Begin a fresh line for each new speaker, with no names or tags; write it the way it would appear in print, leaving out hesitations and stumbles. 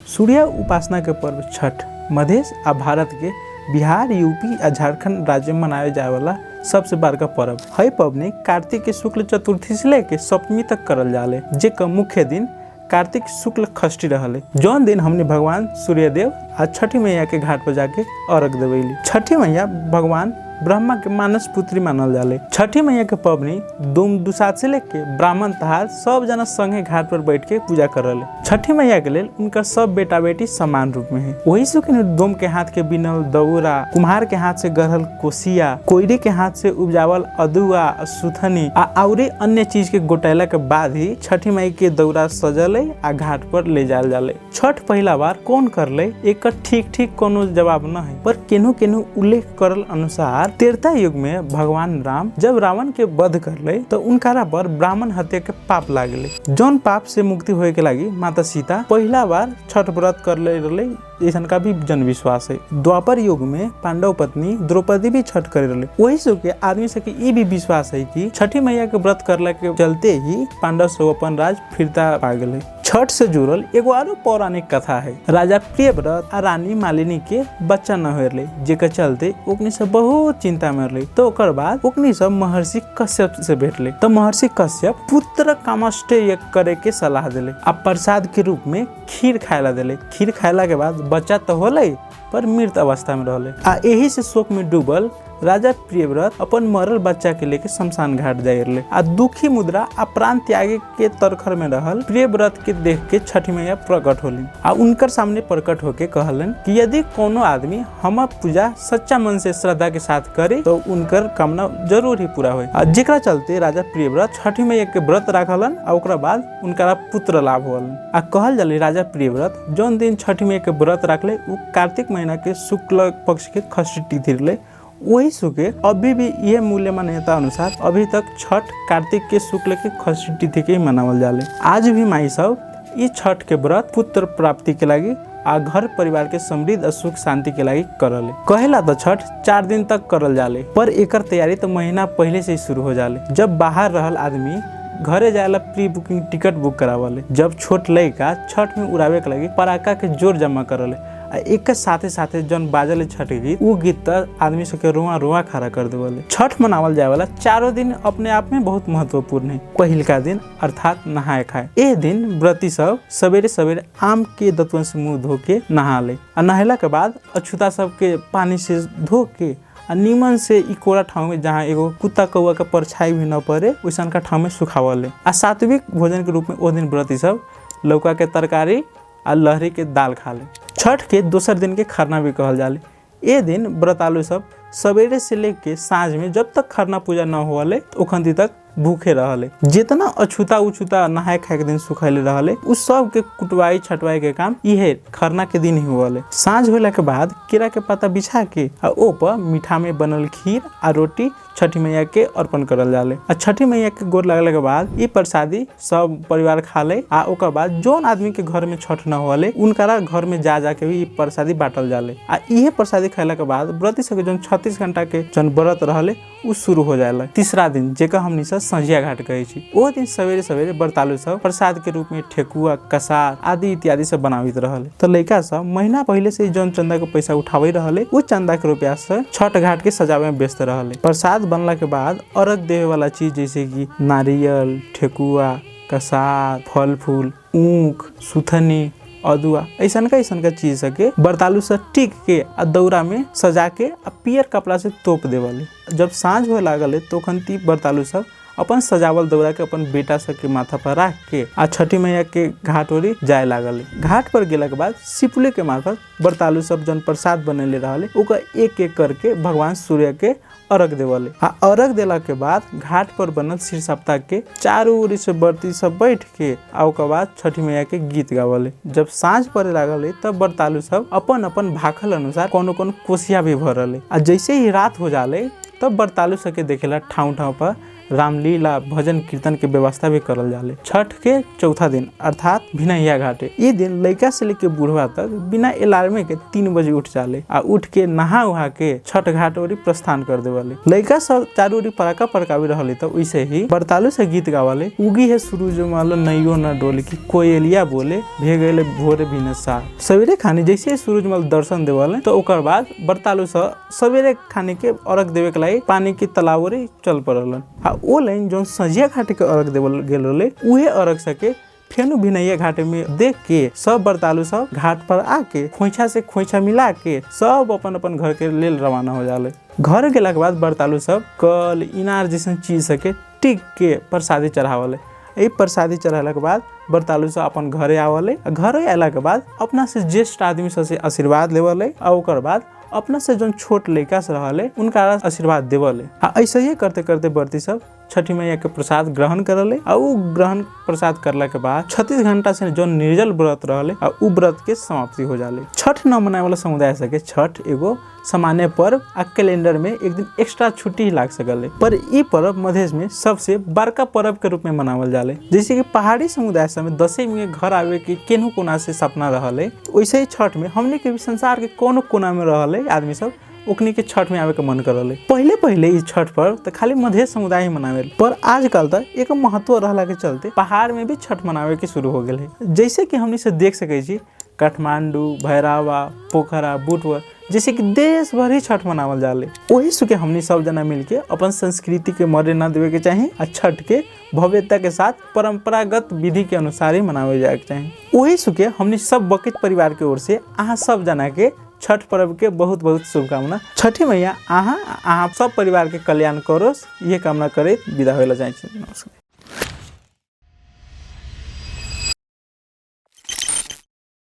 सूर्य उपासना के पर्व छठ मध्य आ भारत के बिहार, यूपी आ झारखंड राज्य में मनावे जाए वाला सबसे बड़का पर्व है। पबनी कार्तिक के शुक्ल चतुर्थी से लेके सप्तमी तक करल जाले, जेकर मुख्य दिन कार्तिक शुक्ल षष्ठी रहले। जौन दिन हमने भगवान सूर्यदेव आ छठी मैया के घाट पर जाके अर्घ देवेली। छठी मैया भगवान ब्रह्मा के मानस पुत्री मानल जाले। छठी मैया के पबनी दुम दुसात से लेके ब्राह्मण तहार सब जना संगे घाट पर बैठ के पूजा करले। छठी मैया के लेल उनका सब बेटा बेटी समान रूप में है। वही सुखिन डोम के हाथ के बिनल दौरा, कुम्हार के हाथ से गढ़ल कोसिया, कोयरे के हाथ से उपजावल अदुआ, सुथनी और अन्य चीज के गोटैला के बाद ही छठी मैया के दौरा सजले आ घाट पर ले जाल जाले। छठ पहला बार कौन करले एक ठीक कोनो जवाब न है, पर केनहू उल्लेख करल अनुसार त्रेता युग में भगवान राम जब रावण के वध करले तो उनकारा पर ब्राह्मण हत्या के पाप लागले। जौन पाप से मुक्ति होए के लागी माता सीता पहला बार छठ व्रत करले रहले, ऐसा का भी जन विश्वास है। द्वापर युग में पांडव पत्नी द्रौपदी भी छठ करे रहले। वही से के आदमी से ये भी विश्वास है कि छठी मैया के व्रत करला के चलते ही पांडव से अपन राज फिरता पा गए। छठ से जुड़ल एगो आरो पौराणिक कथा है। राजा प्रियव्रत आ रानी मालिनी के बच्चा न होले, जेकर चलते ओकनी सब बहुत चिंता में रहले। तो ओकर बाद ओकनी सब महर्षि कश्यप से भेटले। तो महर्षि कश्यप पुत्र कामष्टय करे के सलाह देले आ प्रसाद के रूप में खीर खायला देले। खीर खायला के बाद बच्चा तो होले पर मृत अवस्था में रहले। आ यही से शोक में डूबल राजा प्रियव्रत अपन मरल बच्चा के लेके शमशान घाट जाए रहले। आ दुखी मुद्रा आ प्राण त्यागे के तरखर में रहल प्रियव्रत के देख के छठी मैया प्रकट होली आ उनकर सामने प्रकट होके कहलन कि यदि कोनो आदमी हमर पूजा सच्चा मन से श्रद्धा के साथ करे तो उनकर कामना जरूर ही पूरा होए। आ जेकरा चलते राजा प्रियव्रत छठी मैया के व्रत राखलन आ ओकरा बाद उनका पुत्र लाभ होलन। आ कहल जाले राजा प्रियव्रत जौन दिन छठी मैया के व्रत राखले उ कार्तिक महीना के शुक्ल पक्ष के षष्ठी तिथि रहले। वही सुके अभी भी यह मूल्य मान्यता अनुसार अभी तक छठ कार्तिक के शुक्ल के षष्ठी तिथि के मनावल जाले। आज भी माई सब इस छठ के व्रत पुत्र प्राप्ति के लागी आ घर परिवार के समृद्ध और सुख शांति के लागी करले। कहेला तो छठ 4 दिन तक करल जाले, पर एकर तैयारी तो महीना पहले से ही शुरू हो जाले। जब बाहर रहल आदमी घरे जाएला प्री बुकिंग टिकट बुक करावले। जब छोट लड़का छठ में उड़ावे के लगी पटाखा के जोर जमा करले। एक साथे जौन बाजल छठ गीत वो गीत तक आदमी सबके रोआ खड़ा कर देवले। छठ मनावल जाए वाला 4 दिन अपने आप में बहुत महत्वपूर्ण है। पहिलका दिन अर्थात नहाए खाए। ए दिन व्रती सब सवेरे आम के दतवन से मुंह धो के नहा ले। नहला के बाद अछूता सब के पानी से धो के नीमन से ई कोरा ठाव में जहाँ एगो कुत्ता कौआ का परछाई भी न पड़े वैसन का ठाव में सुखावले। आ सात्विक भोजन के रूप में ओ दिन व्रती सब लौका के तरकारी आ लहरी के दाल खा ले। छठ के दूसर दिन के खरना भी कहल जाले। ए दिन व्रतालु सब सवेरे से लेके सांझ में जब तक खरना पूजा न होले ओखंती तक भूखे रहले। जितना अछूता नहाए खाए के दिन सुखैले रहले उस सब के कुटवाई छटवाई के काम इहे खरना के दिन ही होले। सांझ होला के बाद केरा के पत्ता बिछा के आ ऊपर मीठा में बनल खीर आ रोटी छठी मैया के अर्पण करल जाले। आ छठी मैया के गोर लगला के बाद ये प्रसादी सब परिवार खा ले। आ ओकर बाद जौन आदमी के घर में छठ न होले उनका घर में जा के भी प्रसादी बांटल जाले। आ इहे प्रसादी खैला के बाद व्रती सब जौन 36 घंटा के जौन व्रत रहले उ शुरू हो जाएला। तीसरा दिन जेका हमनी सब संझिया घाट कहे छी। ओ दिन सवेरे व्रतालु सब प्रसाद के रूप में ठेकुआ, कसार आदि इत्यादि सब बनावित रहले। तो लड़का सब महीना पहले से जौन चंदा के पैसा उठावे रहले उ चंदा के रुपया से छठ घाट के सजावे में व्यस्त रहले। प्रसाद बनला के बाद अर्घ देवे वाला चीज जैसे कि नारियल, ठेकुआ, कसार, फल फूल, ऊख, सुथनी, अदुआ ऐसा का चीज सके व्रतालु से टिक के आ दौरा में सजा के आ पियर कपड़ा से तोप देवले। जब सांझ होए लागल तो खंती व्रतालु सब अपन सजावल दौरा के अपन बेटा सब के माथा पर रख के आ छठी मैया के घाट ओरी जाए लागल। घाट पर गेला के बाद सिपुले के मार्फत व्रतालु सब जन प्रसाद बनेले रहले ओकर एक करके भगवान सूर्य के अर्घ देवले। आ अर्घ देला के बाद घाट पर बनल सिर सप्ताह के चारों ओर से व्रती सब बैठ के आ ओकर बाद छठी मैया के गीत गावले। जब सांझ पड़े लागल तब व्रतालु सब अपन भाखल अनुसार कोनो कोसिया भी भरले। आ जैसे ही रात हो जाले तब व्रतालु सब के देखेला ठाव पर रामलीला भजन कीर्तन के व्यवस्था भी करल जाले। छठ के चौथा दिन अर्थात भिनैया घाटे, ये दिन लड़का से लेके बूढ़वा तक बिना अलार्मे के 3 बजे उठ जाले आ उठ के नहा उहा के छठ घाट ओरी प्रस्थान कर देवाले। लड़का सब चारू ओरी पराका पड़कावी रहले तो वैसे ही व्रतालु से गीत गावाले। उगी है सूरज माल नैयो न डोले की कोयलिया बोले भे गए भोरे भिने सा। सवेरे खानी जैसे सूरजमल दर्शन देवाले तो ओकर बाद व्रतालु सब सवेरे खाने के अर्घ देवे के लागि पानी के तालाब ओरी चल पड़लन आ ओ लाइन जो संझिया घाट के अर्घ देवल गेल रहले उहे अर्घ सके फेनु भिनैया घाट में देख के सब व्रतालु सब घाट पर आके खोइछा से खोइछा मिला के सब अपन अपन घर के लेल रवाना हो जाले। घर गेला के बाद व्रतालु सब कल इनार जैसन चीज सके टिक के प्रसादी चढ़ावले। यही प्रसादी चढ़ाला के बाद व्रतालु सब अपन घरे आवले। घरे आला के बाद अपना से ज्येष्ठ आदमी से आशीर्वाद लेवले और ओकर बाद अपना से जो छोट लड़का से रहले उनका आशीर्वाद देवले। ऐसे ही करते करते व्रती सब छठी मैया के प्रसाद ग्रहण करले और उ ग्रहण प्रसाद करला के बाद 36 घंटा से जो निर्जल व्रत रहले और उ व्रत के समाप्ति हो जाले। छठ न मनाए वाला समुदाय सके छठ एगो सामान्य पर्व आ कैलेंडर में एक दिन एक्स्ट्रा छुट्टी ही लाग सकले, पर ई पर्व मधेश में सबसे बड़का पर्व के रूप में मनावल जाले। जैसे कि पहाड़ी समुदाय सब में 10 में घर आवे के केनहू कोना से सपना रहले, वैसे ही छठ में हमने के भी संसार के कोनो कोना में रहले आदमी सब ओकनी के छठ में आवे के मन करले। पहले इस छठ पर्व तो खाली मधेश समुदाय ही मनावे, पर आजकल तो एक महत्व रहला के चलते पहाड़ में भी छठ मनावे के शुरू हो गेल है। जैसे कि हमनी से देख सके छी काठमांडू, भैरावा, पोखरा, बुटवर जैसे कि देश भर ही छठ मनावल जाले। वही सुके हमनी सब जना मिलके अपन संस्कृति के मरे न देवे के चाहिए और छठ के भव्यता के साथ परंपरागत विधि के अनुसार ही मनावे जाए के चाहिए। वही सुके हमनी सब बकित परिवार के ओर से अहाँ सब जना के छठ पर्व के बहुत बहुत शुभकामना। छठी मैया अहाँ सब परिवार के कल्याण करोस ये कामना करे विदा होइला चाहे छी। नमस्कार।